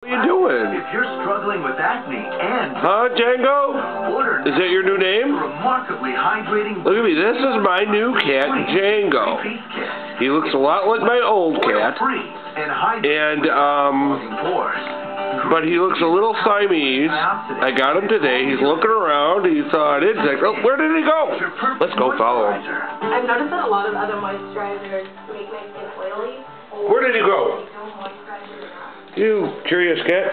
What are you doing? If you're struggling with acne and Django? Is that your new name? remarkably hydrating, Look at me. This is my new cat, Django. He looks a lot like my old cat, but he looks a little Siamese. I got him today. He's looking around. He thought it's like, oh, where did he go? Let's go follow him. I've noticed that a lot of other moisturizers make my skin oily. Where did he go? You curious cat.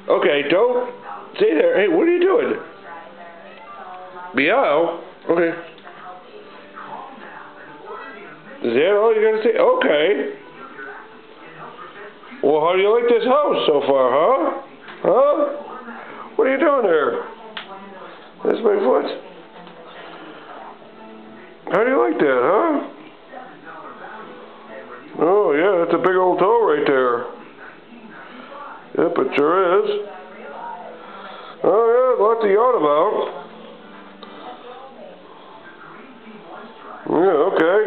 Okay, don't stay there. Hey, what are you doing? Meow. Okay. Is that all you gotta say? Okay. Well, how do you like this house so far, huh? Huh? What are you doing there? That's my foot. How do you like that, huh? Oh, yeah, that's a big old toe right there. Yep, it sure is. Oh, yeah, lots to yawn about. Yeah, okay.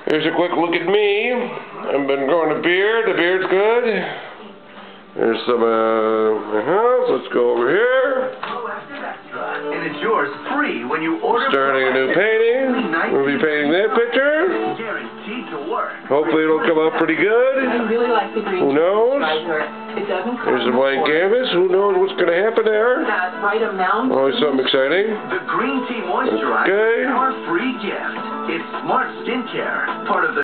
Here's a quick look at me. I've been growing a beard. The beard's good. There's some, let's go over here. and it's yours free when you order. Starting a new painting. We'll be painting that picture. Guaranteed to work. Hopefully it'll come out pretty good. I really like the green. Who knows? It doesn't cost. There's a blank canvas. Who knows what's going to happen there? That right amount. Always something exciting. The Green Tea Moisturizer Okay. is our free gift. It's smart skincare, part of the